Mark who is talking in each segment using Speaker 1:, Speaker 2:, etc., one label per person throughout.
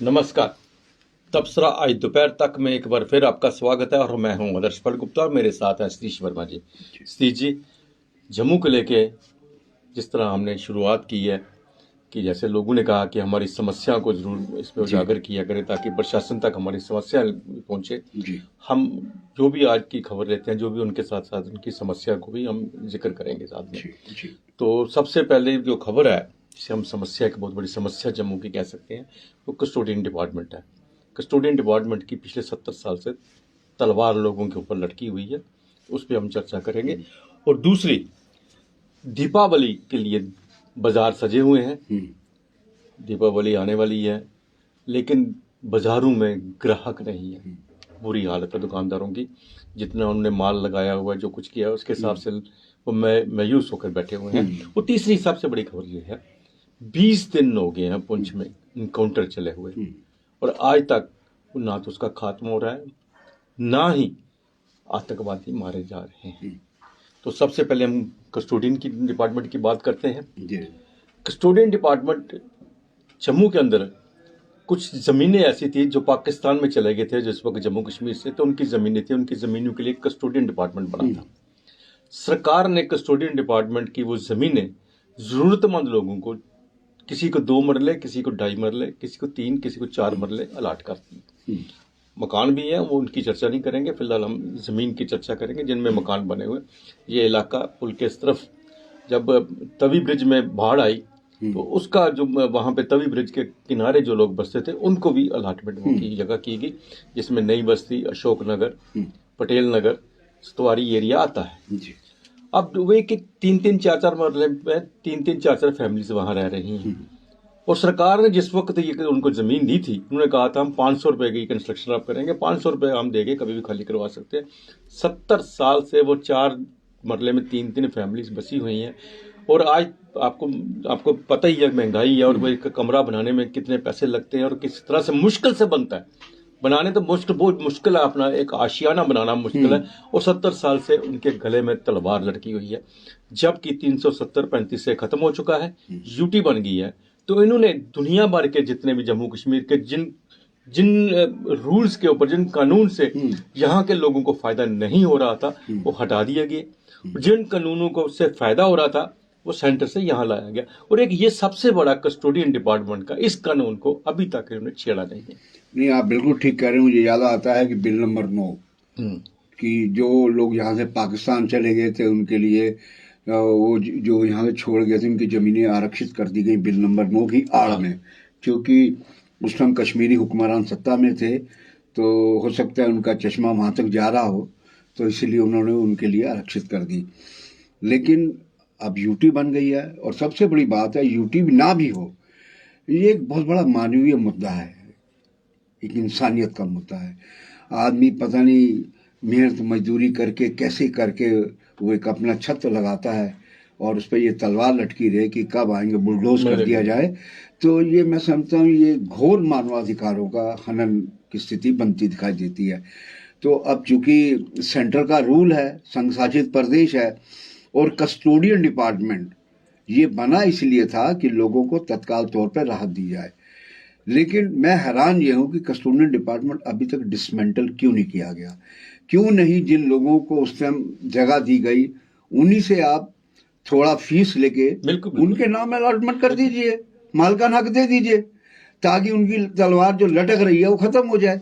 Speaker 1: नमस्कार। तबसरा आज दोपहर तक में एक बार फिर आपका स्वागत है और मैं हूं आदर्श फल गुप्ता और मेरे साथ हैं सतीश वर्मा जी। सतीश जी, जम्मू को लेके जिस तरह हमने शुरुआत की है कि जैसे लोगों ने कहा कि हमारी समस्या को जरूर इस पर उजागर किया करें ताकि प्रशासन तक हमारी समस्या पहुंचे। हम जो भी आज की खबर लेते हैं, जो भी उनके साथ साथ उनकी समस्या को भी हम जिक्र करेंगे साथ में। तो सबसे पहले जो खबर है जिसे हम समस्या, एक बहुत बड़ी समस्या जम्मू की कह सकते हैं, वो कस्टोडियन डिपार्टमेंट है। कस्टोडियन डिपार्टमेंट की पिछले 70 साल से तलवार लोगों के ऊपर लटकी हुई है, उस पर हम चर्चा करेंगे। और दूसरी, दीपावली के लिए बाजार सजे हुए हैं, दीपावली आने वाली है लेकिन बाजारों में ग्राहक नहीं है। बुरी हालत है दुकानदारों की, जितना उन्होंने माल लगाया हुआ है, जो कुछ किया है उसके हिसाब से वो मायूस होकर बैठे हुए हैं। और तीसरी सबसे बड़ी खबर ये है, 20 दिन हो गए हैं पुंछ में इनकाउंटर चले हुए और आज तक ना तो उसका खात्मा हो रहा है, ना ही आतंकवादी मारे जा रहे हैं। तो सबसे पहले हम कस्टोडियन की डिपार्टमेंट की बात करते हैं। कस्टोडियन डिपार्टमेंट जम्मू के अंदर कुछ ज़मीनें ऐसी थी जो पाकिस्तान में चले गए थे जिस वक्त जम्मू कश्मीर से, तो उनकी ज़मीनें थी, उनकी ज़मीनों के लिए कस्टोडियन डिपार्टमेंट बना था। सरकार ने कस्टोडियन डिपार्टमेंट की वो ज़मीनें ज़रूरतमंद लोगों को, किसी को 2 मरले, किसी को 2.5 मरले, किसी को 3, किसी को 4 मरले अलाट कर दी। मकान भी हैं, वो उनकी चर्चा नहीं करेंगे, फिलहाल हम ज़मीन की चर्चा करेंगे जिनमें मकान बने हुए। ये इलाका पुल के इस तरफ, जब तवी ब्रिज में बाढ़ आई तो उसका जो वहाँ पे तवी ब्रिज के किनारे जो लोग बसते थे उनको भी अलाटमेंट की जगह की गई, जिसमें नई बस्ती, अशोक नगर, पटेल नगर, सतवारी एरिया आता है। अब वे कि 3-3, 4-4 मरले में 3-3, 4-4 फैमिलीज वहाँ रह रही हैं। और सरकार ने जिस वक्त ये उनको ज़मीन दी थी, उन्होंने कहा था हम 500 रुपये की कंस्ट्रक्शन आप करेंगे, 500 रुपये हम देंगे, कभी भी खाली करवा सकते हैं। 70 साल से वो 4 मरले में 3-3 फैमिलीज बसी हुई हैं। और आज आपको पता ही है महंगाई है और वो एक कमरा बनाने में कितने पैसे लगते हैं और किस तरह से मुश्किल से बनता है। बनाने तो बहुत मुश्किल है, अपना एक आशियाना बनाना मुश्किल है। और 70 साल से उनके गले में तलवार लटकी हुई है, जबकि 370-35 से खत्म हो चुका है, यूटी बन गई है। तो इन्होंने दुनिया भर के जितने भी जम्मू कश्मीर के जिन रूल्स के ऊपर, जिन कानून से यहाँ के लोगों को फायदा नहीं हो रहा था, वो हटा दिया गया। जिन कानूनों को उससे फायदा हो रहा था वो सेंटर से यहाँ लाया गया। और एक ये सबसे बड़ा कस्टोडियन डिपार्टमेंट का इस कानून को अभी तक इन्होंने छेड़ा नहीं है।
Speaker 2: नहीं, आप बिल्कुल ठीक कह रहे हैं। मुझे याद आता है कि बिल नंबर 9 कि जो लोग यहाँ से पाकिस्तान चले गए थे उनके लिए वो जो यहाँ से छोड़ गए थे उनकी ज़मीनें आरक्षित कर दी गई बिल नंबर 9 की आड़ में, क्योंकि उस टाइम कश्मीरी हुक्मरान सत्ता में थे, तो हो सकता है उनका चश्मा वहाँ तक जा रहा हो, तो इसलिए उन्होंने उनके लिए आरक्षित कर दी। लेकिन अब यूटी बन गई है और सबसे बड़ी बात है, यूटी ना भी हो, ये एक बहुत बड़ा मानवीय मुद्दा है, एक इंसानियत का मुद्दा है। आदमी पता नहीं मेहनत मजदूरी करके कैसे करके वो एक अपना छत लगाता है और उस पर ये तलवार लटकी रहे कि कब आएंगे, बुलडोज कर दिया जाए। तो ये मैं समझता हूँ ये घोर मानवाधिकारों का हनन की स्थिति बनती दिखाई देती है। तो अब चूंकि सेंटर का रूल है, संघ शासित प्रदेश है और कस्टोडियन डिपार्टमेंट ये बना इसलिए था कि लोगों को तत्काल तौर पर राहत दी जाए। लेकिन मैं हैरान ये हूँ कि कस्टोडियन डिपार्टमेंट अभी तक डिसमेंटल क्यों नहीं किया गया, क्यों नहीं जिन लोगों को उस टाइम जगह दी गई उन्हीं से आप थोड़ा फीस लेके उनके नाम अलॉटमेंट कर दीजिए, मालकान हक दे दीजिए, ताकि उनकी तलवार जो लटक रही है वो खत्म हो जाए।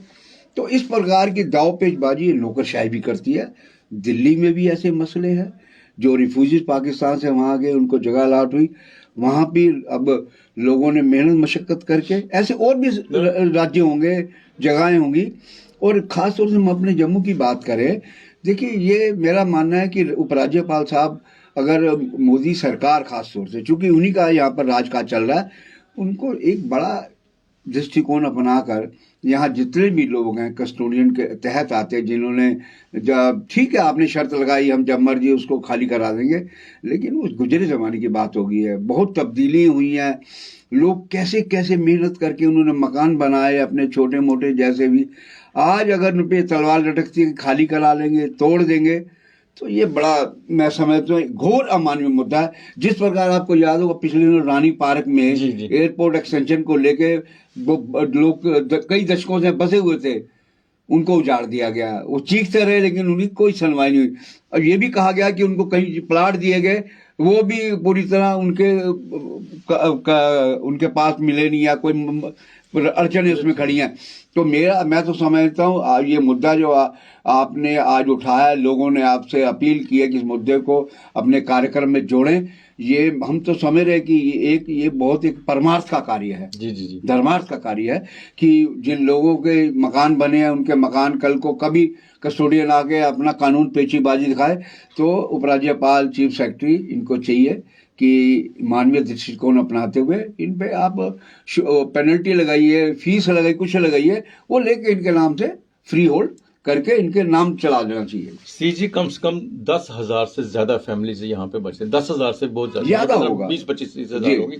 Speaker 2: तो इस प्रकार की दावपेचबाजी नौकरशाही भी करती है। दिल्ली में भी ऐसे मसले हैं, जो रिफ्यूजीज पाकिस्तान से वहाँ गए उनको जगह अलॉट हुई, वहाँ भी अब लोगों ने मेहनत मशक्कत करके, ऐसे और भी राज्य होंगे, जगहें होंगी। और ख़ास तौर से हम अपने जम्मू की बात करें, देखिए ये मेरा मानना है कि उपराज्यपाल साहब, अगर मोदी सरकार ख़ास तौर से, चूँकि उन्हीं का यहाँ पर राजकाज चल रहा है, उनको एक बड़ा दृष्टिकोण अपनाकर यहाँ जितने भी लोग हैं कस्टोडियन के तहत आते हैं, जिन्होंने जब ठीक है आपने शर्त लगाई हम जब मर्जी उसको खाली करा देंगे, लेकिन उस गुजरे ज़माने की बात हो गई है, बहुत तब्दीली हुई है। लोग कैसे कैसे मेहनत करके उन्होंने मकान बनाए अपने छोटे मोटे, जैसे भी। आज अगर उन पर तलवार लटकती है खाली करा लेंगे, तोड़ देंगे, तो ये बड़ा, मैं समझता हूँ, घोर अमानवीय मुद्दा है। जिस प्रकार आपको याद होगा पिछले दिनों रानी पार्क में एयरपोर्ट एक्सटेंशन को लेके वो लोग कई दशकों से बसे हुए थे, उनको उजाड़ दिया गया। वो चीखते रहे लेकिन उनकी कोई सुनवाई नहीं हुई। और ये भी कहा गया कि उनको कहीं प्लाट दिए गए, वो भी पूरी तरह उनके पास मिले नहीं, या कोई अड़चने उसमें खड़ी हैं। तो मैं तो समझता हूँ ये मुद्दा जो आपने आज उठाया, लोगों ने आपसे अपील की है कि इस मुद्दे को अपने कार्यक्रम में जोड़ें। ये हम तो समझ रहे हैं कि ये बहुत एक परमार्थ का कार्य है, जी, धर्मार्थ का कार्य है कि जिन लोगों के मकान बने हैं उनके मकान कल को कभी कस्टोडियन आके अपना कानून पेचीबाजी दिखाए, तो उपराज्यपाल, चीफ सेक्रेटरी, इनको चाहिए कि मानवीय दृष्टिकोण अपनाते हुए इन पे आप पेनल्टी लगाइए, फीस लगाइए, कुछ लगाइए, वो लेके इनके नाम से फ्री होल्ड करके इनके नाम चला देना चाहिए।
Speaker 1: सीजी कम से कम 10,000 से ज्यादा फैमिलीज यहाँ पे बचे। 10,000 से बहुत
Speaker 2: ज्यादा होगा,
Speaker 1: 20-25 हजार होगी।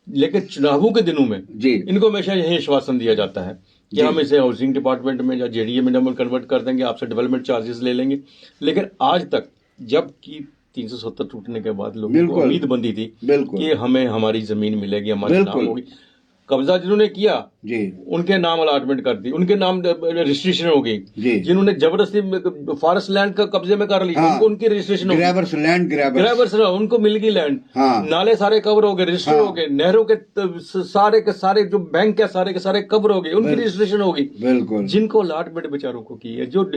Speaker 1: लेकिन चुनावों के दिनों में इनको हमेशा यही आश्वासन दिया जाता है कि हम इसे हाउसिंग डिपार्टमेंट में या जेडीए में डबल कन्वर्ट कर देंगे, आपसे डेवलपमेंट चार्जेस ले लेंगे। लेकिन आज तक, जबकि 370 टूटने के बाद लोगों को उम्मीद बंधी थी कि हमें हमारी जमीन मिलेगी, हमारी नाम होगी, कब्जा जिन्होंने किया उनके नाम अलॉटमेंट कर दी, उनके नाम रजिस्ट्रेशन हो गई। जिन्होंने जबरदस्ती फॉरेस्ट लैंड का कब्जे में कर ली, उनको उनकी रजिस्ट्रेशन हो गई, ग्रैबर्स उनको मिल गई लैंड। नाले सारे कवर हो गए, रजिस्टर हो गए, नहरों के सारे जो बैंक है सारे के सारे कवर हो गए, उनकी रजिस्ट्रेशन हो गई। जिनको अलॉटमेंट बेचारों को की है, जो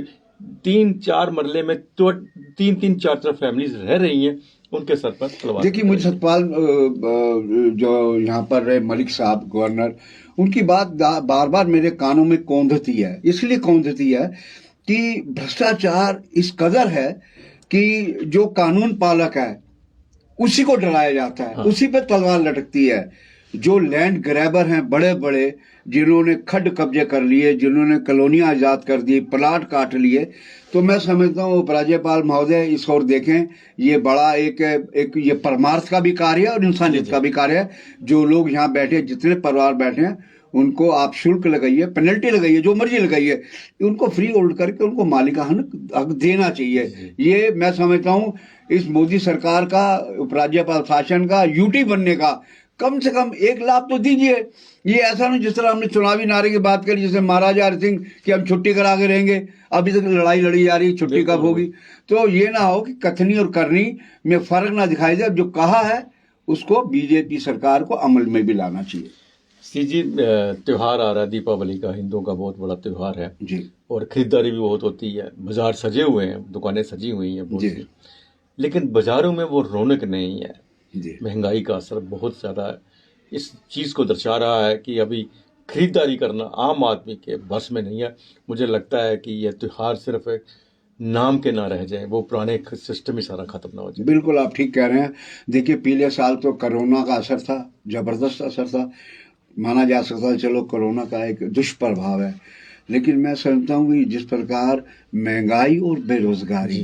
Speaker 1: 3-4 मरले में तो 3-3, 4-4 फैमिलीज रह रही हैं, उनके सर पर तलवार।
Speaker 2: देखिए, मुझे सतपाल जो यहाँ पर रहे मलिक साहब गवर्नर, उनकी बात बार बार मेरे कानों में कौंधती है। इसलिए कौंधती है कि भ्रष्टाचार इस कदर है कि जो कानून पालक है उसी को डराया जाता है, उसी पे तलवार लटकती है। जो लैंड ग्रैबर हैं बड़े बड़े, जिन्होंने खड्ड कब्जे कर लिए, जिन्होंने कॉलोनियां आजाद कर दी, प्लाट काट लिए, तो मैं समझता हूँ उपराज्यपाल महोदय इस ओर देखें। ये बड़ा एक ये परमार्थ का भी कार्य है और इंसानियत का भी कार्य है। जो लोग यहाँ बैठे, जितने परिवार बैठे हैं, उनको आप शुल्क लगाइए, पेनल्टी लगाइए, जो मर्जी लगाइए, उनको फ्री होल्ड करके उनको मालिकाना हक देना चाहिए। ये मैं समझता हूँ इस मोदी सरकार का, उपराज्यपाल शासन का, यूटी बनने का कम से कम एक लाभ तो दीजिए। ये ऐसा नहीं जिस तरह हमने चुनावी नारे की बात करी, जैसे महाराजा हरि सिंह कि हम छुट्टी करा के रहेंगे, अभी तक लड़ाई लड़ी जा रही, छुट्टी कब होगी। तो ये ना हो कि कथनी और करनी में फर्क ना दिखाई दे। जो कहा है उसको बीजेपी सरकार को अमल में भी लाना चाहिए।
Speaker 1: सीजी, त्योहार आ रहा है, दीपावली का, हिंदुओं का बहुत बड़ा त्योहार है जी, और खरीदारी भी बहुत होती है, बाजार सजे हुए हैं, दुकानें सजी हुई हैं बहुत सी, लेकिन बाजारों में वो रौनक नहीं है। महंगाई का असर बहुत ज़्यादा इस चीज़ को दर्शा रहा है कि अभी खरीदारी करना आम आदमी के बस में नहीं है। मुझे लगता है कि यह त्यौहार सिर्फ एक नाम के ना रह जाए, वो पुराने सिस्टम ही सारा खत्म ना हो जाए।
Speaker 2: बिल्कुल, आप ठीक कह रहे हैं। देखिए, पिछले साल तो कोरोना का असर था, जबरदस्त असर था, माना जा सकता है चलो कोरोना का एक दुष्प्रभाव है, लेकिन मैं समझता हूँ कि जिस प्रकार महंगाई और बेरोजगारी,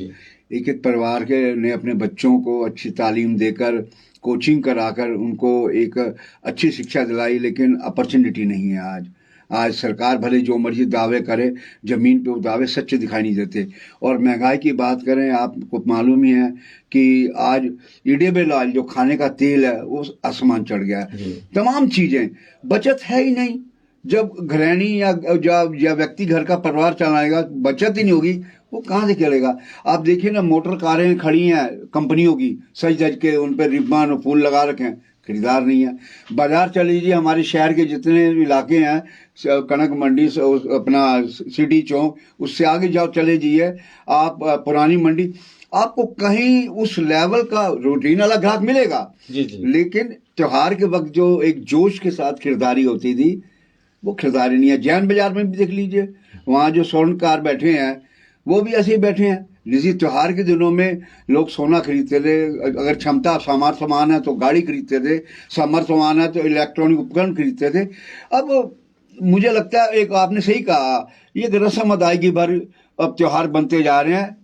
Speaker 2: एक एक परिवार के ने अपने बच्चों को अच्छी तालीम देकर, कोचिंग कराकर उनको एक अच्छी शिक्षा दिलाई, लेकिन अपॉर्चुनिटी नहीं है। आज सरकार भले जो मर्जी दावे करे, जमीन पे वो दावे सच्चे दिखाई नहीं देते। और महंगाई की बात करें, आपको मालूम ही है कि आज ईडेबल ऑयल, जो खाने का तेल है, वो आसमान चढ़ गया है। तमाम चीजें, बचत है ही नहीं। जब गृहिणी या व्यक्ति घर का परिवार चलाएगा, बचत ही नहीं होगी, वो कहाँ से चलेगा। आप देखिए ना, मोटर कारें खड़ी हैं कंपनियों की, सज धज के उन पर रिब्बन और फूल लगा रखे हैं, खरीदार नहीं है। बाजार चल लीजिए, हमारे शहर के जितने इलाके हैं, कनक मंडी से अपना सिटी चौक, उससे आगे जाओ, चले जाइए आप पुरानी मंडी, आपको कहीं उस लेवल का रूटीन वाला ग्राहक मिलेगा। लेकिन त्योहार के वक्त जो एक जोश के साथ खरीदारी होती थी, वो खरीदारी नहीं है। जैन बाजार में भी देख लीजिए, वहाँ जो स्वर्णकार बैठे हैं वो भी ऐसे ही बैठे हैं। जिस त्योहार के दिनों में लोग सोना खरीदते थे, अगर क्षमता सामान है तो गाड़ी खरीदते थे, सामान है तो इलेक्ट्रॉनिक उपकरण खरीदते थे। अब मुझे लगता है, एक आपने सही कहा, ये रस्म अदायगी भर अब त्योहार बनते जा रहे हैं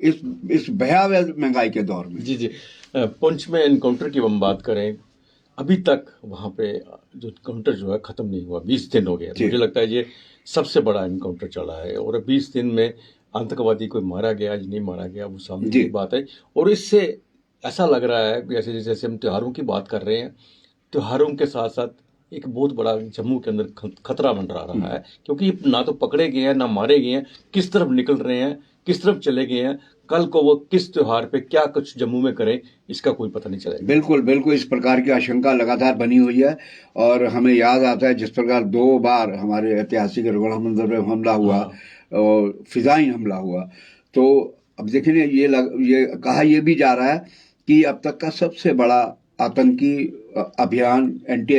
Speaker 2: इस भयावह महंगाई के दौर में।
Speaker 1: जी, पुंछ में एनकाउंटर की हम बात करें, अभी तक वहाँ पे जो एनकाउंटर जो है ख़त्म नहीं हुआ, 20 दिन हो गए। मुझे लगता है ये सबसे बड़ा एनकाउंटर चला है, और 20 दिन में आतंकवादी कोई मारा गया या नहीं मारा गया वो सामने
Speaker 2: जी।
Speaker 1: की बात है। और इससे ऐसा लग रहा है कि जैसे जैसे हम त्योहारों की बात कर रहे हैं, त्योहारों के साथ साथ एक बहुत बड़ा जम्मू के अंदर खतरा मंडरा रहा है, क्योंकि ये ना तो पकड़े गए हैं ना मारे गए हैं, किस तरफ निकल रहे हैं, किस तरफ चले गए हैं, कल को वो किस त्योहार पे क्या कुछ जम्मू में करें, इसका कोई पता नहीं चलेगा।
Speaker 2: बिल्कुल बिल्कुल, इस प्रकार की आशंका लगातार बनी हुई है। और हमें याद आता है जिस प्रकार 2 बार हमारे ऐतिहासिक रघुनाथ मंदिर में हमला हुआ और फिजाई हमला हुआ, तो अब देखिए ये कहा यह भी जा रहा है कि अब तक का सबसे बड़ा आतंकी अभियान, एंटी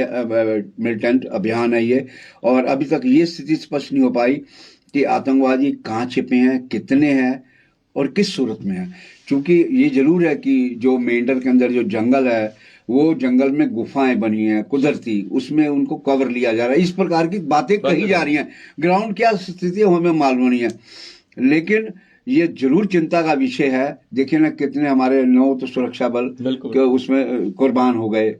Speaker 2: मिलिटेंट अभियान है ये। और अभी तक ये स्थिति स्पष्ट नहीं हो पाई कि आतंकवादी कहाँ छिपे हैं, कितने हैं और किस सूरत में है। क्योंकि ये जरूर है कि जो मेंढर के अंदर जो जंगल है, वो जंगल में गुफाएं बनी हैं कुदरती, उसमें उनको कवर लिया जा रहा है। इस प्रकार की बातें कही जा रही हैं। ग्राउंड क्या स्थिति है हमें मालूम नहीं है, लेकिन ये जरूर चिंता का विषय है। देखिए ना कितने हमारे 9 तो सुरक्षा बल के उसमें कुर्बान हो गए,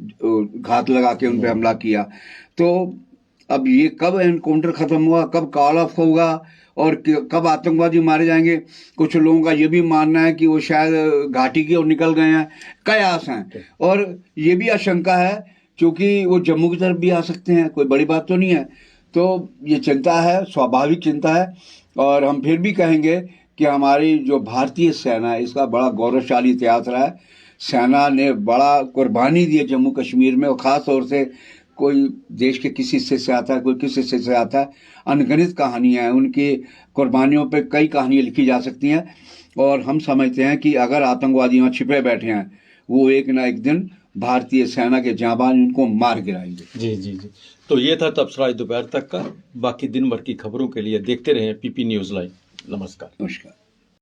Speaker 2: घात लगा के उन पे हमला किया। तो अब ये कब एनकाउंटर खत्म हुआ, कब कॉल ऑफ होगा और कब आतंकवादी मारे जाएंगे। कुछ लोगों का ये भी मानना है कि वो शायद घाटी की ओर निकल गए हैं, कयास हैं। और ये भी आशंका है क्योंकि वो जम्मू की तरफ भी आ सकते हैं, कोई बड़ी बात तो नहीं है। तो ये चिंता है, स्वाभाविक चिंता है। और हम फिर भी कहेंगे कि हमारी जो भारतीय सेना है, इसका बड़ा गौरवशाली इतिहास रहा है। सेना ने बड़ा कुर्बानी दी है जम्मू कश्मीर में, और ख़ास तौर से कोई देश के किसी हिस्से से आता है, कोई किस हिस्से से आता है, अनगिनत कहानियाँ हैं उनकी कुर्बानियों पे। कई कहानियाँ लिखी जा सकती हैं। और हम समझते हैं कि अगर आतंकवादी वहाँ छिपे बैठे हैं, वो एक ना एक दिन भारतीय सेना के जाबाज उनको मार गिराएंगे।
Speaker 1: जी जी जी। तो ये था तबसरा आज दोपहर तक का। बाकी दिन भर की खबरों के लिए देखते रहें पीपी न्यूज़ लाइव। नमस्कार।
Speaker 2: नमस्कार।